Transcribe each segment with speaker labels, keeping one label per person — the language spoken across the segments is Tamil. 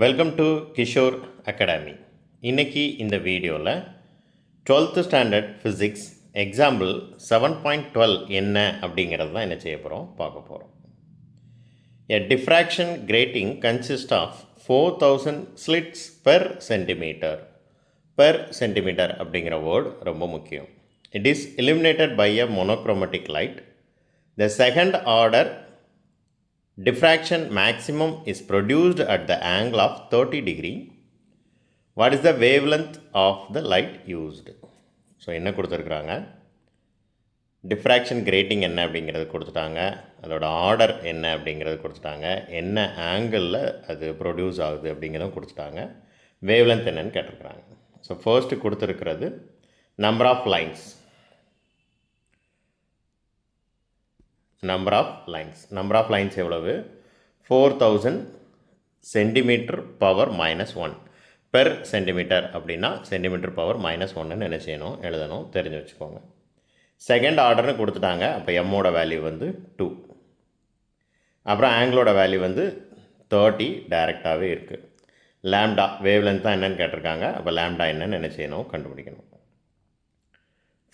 Speaker 1: Welcome to Kishore academy. இன்றைக்கி இந்த வீடியோவில் 12th ஸ்டாண்டர்ட் ஃபிசிக்ஸ் எக்ஸாம்பிள் 7.12 என்ன அப்படிங்கிறது தான் என்ன செய்ய போகிறோம் பார்க்க போகிறோம். A diffraction grating consists of 4000 slits per centimeter. Per centimeter அப்படிங்கிற வேர்டு ரொம்ப முக்கியம். It is illuminated by a monochromatic light. The second order diffraction maximum is produced at the angle of 30 degree. What is the wavelength of the light used? So என்ன கொடுத்துருக்குறாங்க, டிஃப்ராக்ஷன் கிரேட்டிங் என்ன அப்படிங்கிறது கொடுத்துட்டாங்க, அதோட ஆர்டர் என்ன அப்படிங்கிறது கொடுத்துட்டாங்க, என்ன ஆங்கிளில் அது ப்ரொடியூஸ் ஆகுது அப்படிங்கிறதும் கொடுத்துட்டாங்க, வேவ்லென்த் என்னன்னு கேட்டிருக்கிறாங்க. ஸோ ஃபர்ஸ்ட்டு கொடுத்துருக்கிறது number of lines. Number of lines எவ்வளவு? 4000 சென்டிமீட்டர் பவர் -1 பெர் சென்டிமீட்டர் அப்படின்னா சென்டிமீட்டர் பவர் -1ன்னு என்ன செய்யணும், எழுதணும், தெரிஞ்சு வச்சுக்கோங்க. செகண்ட் ஆர்டர்னு கொடுத்துட்டாங்க, அப்போ எம்மோட வேல்யூ வந்து 2, அப்புறம் ஆங்கிளோட வேல்யூ வந்து 30 டைரெக்டாகவே இருக்குது. லேம்டா வேவ்லென்த் தான் என்னென்னு கேட்டிருக்காங்க, அப்போ லேம்டா என்னன்னு என்ன செய்யணும், கண்டுபிடிக்கணும்.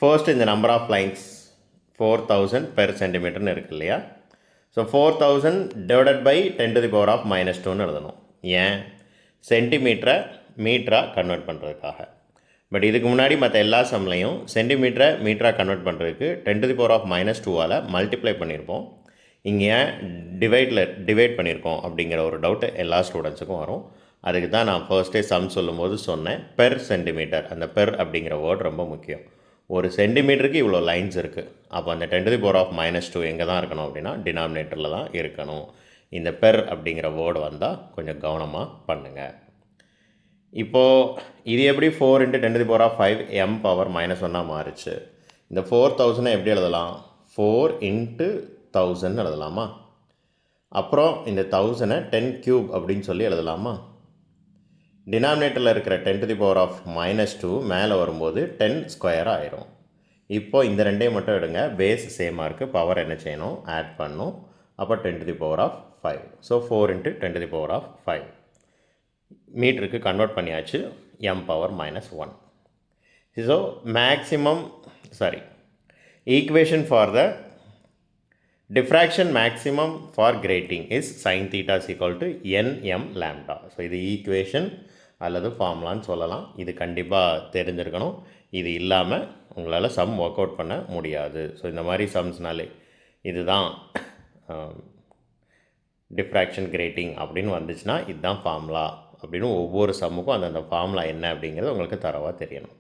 Speaker 1: ஃபர்ஸ்ட் இந்த நம்பர் ஆஃப் லைன்ஸ் 4000 பெர் சென்டிமீட்டர்னு இருக்குது இல்லையா? ஸோ 4000 டிவைடட் பை 10⁻²ன்னு எழுதணும். ஏன்? சென்டிமீட்டரை மீட்டராக கன்வெர்ட் பண்ணுறதுக்காக. பட் இதுக்கு முன்னாடி மற்ற எல்லா சம்லையும் சென்டிமீட்டரை மீட்டராக கன்வெர்ட் பண்ணுறதுக்கு 10⁻²ஆல் மல்டிப்ளை பண்ணியிருப்போம். இங்கே ஏன் டிவைட் பண்ணியிருக்கோம் அப்படிங்கிற ஒரு டவுட்டு எல்லா ஸ்டூடெண்ட்ஸுக்கும் வரும். அதுக்கு தான் நான் ஃபர்ஸ்ட்டே சம் சொல்லும்போது சொன்னேன், பெர் சென்டிமீட்டர். அந்த பெர் அப்படிங்கிற வேர்டு ரொம்ப முக்கியம். ஒரு சென்டிமீட்டருக்கு இவ்வளோ லைன்ஸ் இருக்குது, அப்போ அந்த 10⁻² எங்கே தான் இருக்கணும் அப்படின்னா டினாமினேட்டரில் தான் இருக்கணும். இந்த பெர் அப்படிங்கிற வேர்டு வந்தால் கொஞ்சம் கவனமாக பண்ணுங்கள். இப்போது இது எப்படி 4 × 10⁵ m பவர் -1 மாறிச்சு. இந்த 4000 எப்படி எழுதலாம்? 4 × 1000 எழுதலாமா? அப்புறம் இந்த 1000 10³ அப்படின்னு சொல்லி எழுதலாமா? டினாமினேட்டரில் இருக்கிற 10⁻² மேலே வரும்போது 10² ஆயிரும். இப்போ இந்த ரெண்டையும் மட்டும் எடுங்க, பேஸ் சேமாக இருக்குது, பவர் என்ன செய்யணும், ஆட் பண்ணும், அப்போ 10⁵. ஸோ 4 × 10⁵ மீட்டருக்கு கன்வெர்ட் பண்ணியாச்சு, m power -1. So equation for the diffraction maximum for grating is sin theta is equal to nm lambda. So இது ஈக்குவேஷன் அல்லது ஃபார்முலான்னு சொல்லலாம். இது கண்டிப்பாக தெரிஞ்சிருக்கணும். இது இல்லாமல் உங்களால் சம் ஒர்க் அவுட் பண்ண முடியாது. ஸோ இந்த மாதிரி சம்ஸ்னாலே இதுதான் டிஃப்ராக்ஷன் கிரேட்டிங் அப்படின்னு வந்துச்சுன்னா இதுதான் ஃபார்முலா அப்படின்னு ஒவ்வொரு சம்முக்கும் அந்தந்த ஃபார்முலா என்ன அப்படிங்கிறது உங்களுக்கு தரவாக தெரியணும்.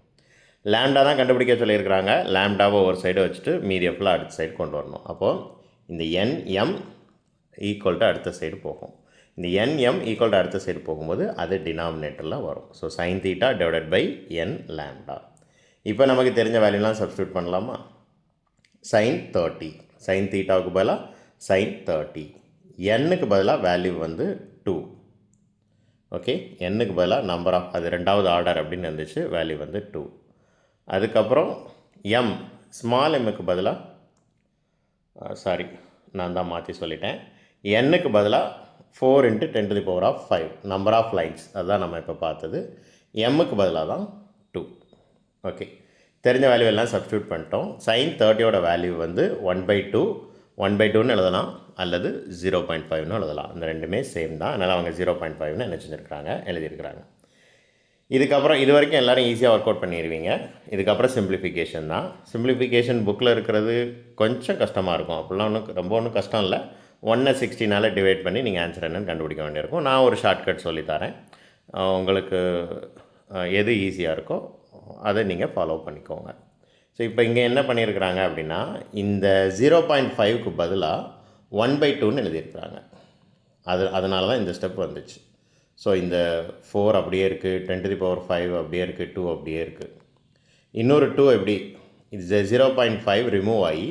Speaker 1: லேம்டா தான் கண்டுபிடிக்க சொல்லியிருக்கிறாங்க. லேம்டாவை ஒரு சைடு வச்சுட்டு மீதியை ஃபுல்லாக அடுத்த சைடு கொண்டு வரணும். அப்போது இந்த nm ஈக்குவல் டு அடுத்த சைடு போகும். இந்த nm ஈக்குவல் டு அடுத்த சைடு போகும்போது அது டினாமினேட்டரில் வரும். So sin theta divided by n lambda. இப்போ நமக்கு தெரிஞ்ச வேல்யூலாம் சப்ஸ்டியூட் பண்ணலாமா? sin 30, sin thetaவுக்கு பதிலாக sin 30, nக்கு பதிலாக வேல்யூ வந்து 2. ஓகே, nக்கு பதிலாக நம்பர் ஆஃப், அது ரெண்டாவது ஆர்டர் அப்படின்னு இருந்துச்சு, வேல்யூ வந்து 2. அதுக்கப்புறம் m ஸ்மால் எம்முக்கு பதிலாக நான் தான் மாற்றி சொல்லிட்டேன், nக்கு பதிலாக 4 × 10⁵ நம்பர் ஆஃப் லைன்ஸ், அதுதான் நம்ம இப்போ பார்த்தது. எம்முக்கு பதிலாக தான் 2. ஓகே, தெரிஞ்ச வேல்யூ எல்லாம் சப்ஸ்டியூட் பண்ணிட்டோம். sin 30யோட வேல்யூ வந்து 1/2ன்னு எழுதலாம், அல்லது 0.5ன்னு எழுதலாம். இந்த ரெண்டுமே சேம் தான், அதனால் அவங்க 0.5ன்னு என்ன செஞ்சுருக்கிறாங்க, எழுதியிருக்கிறாங்க. இதுக்கப்புறம் இது வரைக்கும் எல்லோரும் ஈஸியாக ஒர்க் அவுட் பண்ணிடுவீங்க. இதுக்கப்புறம் சிம்பிளிஃபிகேஷன் தான். சிம்பிளிஃபிகேஷன் புக்கில் இருக்கிறது கொஞ்சம் கஷ்டமாக இருக்கும். அப்படிலாம் ஒன்றும் கஷ்டம் இல்லை. 1/16 டிவைட் பண்ணி நீங்கள் ஆன்சர் என்னன்னு கண்டுபிடிக்க வேண்டியிருக்கும். நான் ஒரு ஷார்ட்கட் சொல்லித்தரேன், உங்களுக்கு எது ஈஸியாக இருக்கோ அதை நீங்கள் ஃபாலோ பண்ணிக்கோங்க. ஸோ இப்போ இங்கே என்ன பண்ணியிருக்கிறாங்க அப்படின்னா, இந்த 0.5க்கு பதிலாக 1/2ன்னு எழுதியிருக்கிறாங்க. அதனால தான் இந்த ஸ்டெப் வந்துச்சு. ஸோ இந்த 4 அப்படியே இருக்குது, 10⁵ அப்படியே இருக்குது, 2 அப்படியே இருக்குது. இன்னொரு 2 எப்படி, இது 0.5 ரிமூவ் ஆகி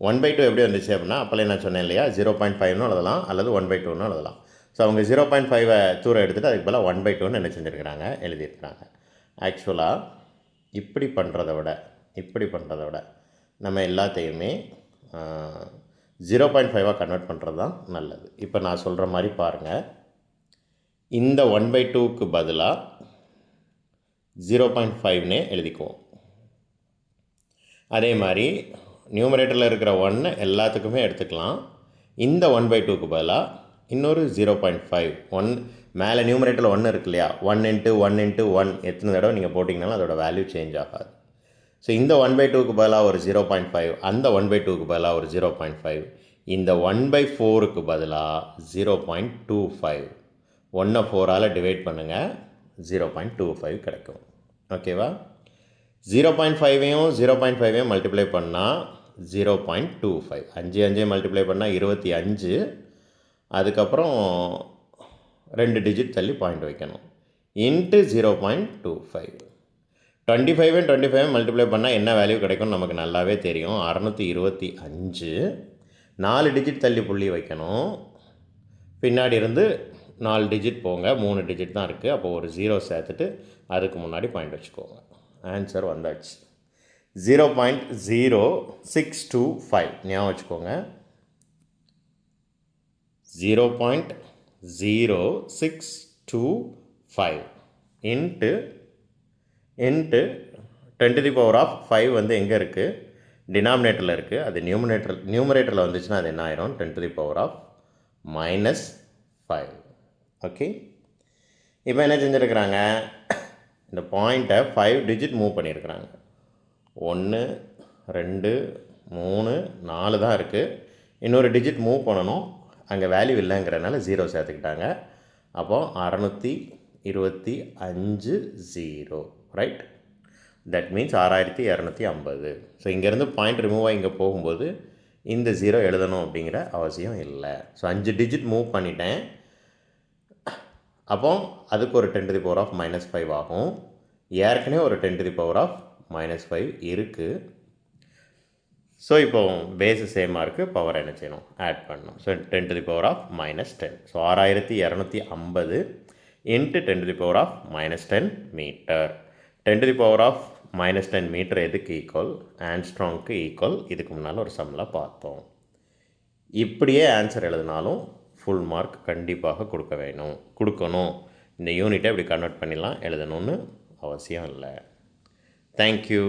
Speaker 1: 1/2 எப்படி வந்துச்சு அப்படின்னா, அப்போல்லாம் நான் சொன்னேன் இல்லையா, 0.5ன்னு எழுதலாம் அல்லது 1/2ன்னு எழுதலாம். ஸோ அவங்க 0.5 தூரம் எடுத்துகிட்டு அதுக்கு பதிலாக 1/2ன்னு என்ன செஞ்சுருக்கிறாங்க, எழுதியிருக்கிறாங்க. ஆக்சுவலாக இப்படி பண்ணுறத விட நம்ம எல்லாத்தையுமே 0.5 கன்வெர்ட் பண்ணுறது தான் நல்லது. இப்போ நான் சொல்கிற மாதிரி பாருங்கள், இந்த 1/2க்கு பதிலாக 0.5னே எழுதிக்குவோம். அதே மாதிரி நியூமரேட்டரில் இருக்கிற 1 எல்லாத்துக்குமே எடுத்துக்கலாம். இந்த 1/2க்கு பதிலாக இன்னொரு 0.5 1 மேலே நியூமரேட்டரில் 1 இருக்கு இல்லையா, 1 × 1 × 1 எத்தனை தடவை நீங்கள் போட்டிங்கனாலும் அதோட வேல்யூ சேஞ்ச் ஆகாது. ஸோ இந்த 1/2க்கு பதிலாக ஒரு 0.5, அந்த 1/2க்கு பதிலாக ஒரு 0.5, இந்த 1/4க்கு பதிலாக 0.25, 1 4ஆல் டிவைட் பண்ணுங்கள், 0.25 கிடைக்கும். ஓகேவா? 0.5ஐயும் 0.5ஐயும் மல்டிப்ளை பண்ணால் 0.25, 5 மல்டிப்ளை பண்ணால் 25, அதுக்கப்புறம் 2 டிஜிட் தள்ளி பாயிண்ட் வைக்கணும், இன்ட்டு 0.25. 25 மல்டிப்ளை பண்ணால் என்ன வேல்யூ கிடைக்கும்னு நமக்கு நல்லாவே தெரியும், 625. 4 டிஜிட் தள்ளி புள்ளி வைக்கணும், பின்னாடி இருந்து 4 டிஜிட் போங்க, 3 டிஜிட் தான் இருக்குது, அப்போ ஒரு 0 சேர்த்துட்டு அதுக்கு முன்னாடி பாயிண்ட் வச்சுக்கோங்க. ஆன்சர் வந்தாச்சு, 0.0625. ஞாபகம் வச்சுக்கோங்க, 0.0625 இன்ட்டு 10⁵ வந்து எங்கே இருக்குது, டினாமினேட்டரில் இருக்குது. அது நியூமரேட்டரில் வந்துச்சுன்னா அது என்ன ஆயிரும், 10⁻⁻5. ஓகே, இப்போ என்ன செஞ்சுருக்கிறாங்க, இந்த பாயிண்ட்டை 5 டிஜிட் மூவ் பண்ணியிருக்கிறாங்க. 1 2 3 4 தான் இருக்குது, இன்னொரு டிஜிட் மூவ் பண்ணணும், அங்கே வேல்யூ இல்லைங்கிறனால 0 சேர்த்துக்கிட்டாங்க. அப்போது 625 0, ரைட்? That means 6250. ஸோ இங்கேருந்து பாயிண்ட் ரிமூவ் ஆகி இங்கே போகும்போது இந்த 0 எழுதணும் அப்படிங்கிற அவசியம் இல்லை. ஸோ 5 டிஜிட் மூவ் பண்ணிட்டேன், அப்போ அதுக்கு ஒரு 10⁻⁻5 ஆகும். ஏற்கனவே ஒரு 10⁻⁻5 இருக்குது. ஸோ இப்போ பேஸு சேமாக இருக்குது, பவர் என்ன செய்யணும், ஆட் பண்ணணும். So 10⁻⁻10. So 6250 into 10⁻⁻10 metre. 10⁻⁻10 metre எதுக்கு ஈக்குவல், ஆங்ஸ்ட்ராங்க்கு ஈக்குவல். இதுக்கு முன்னால் ஒரு சம்மில் பார்த்தோம். இப்படியே ஆன்சர் எழுதினாலும் ஃபுல் மார்க் கண்டிப்பாக கொடுக்கணும். இந்த யூனிட்டை இப்படி கன்வெர்ட் பண்ணிடலாம், எழுதணும்னு அவசியம் இல்லை. தேங்க்யூ.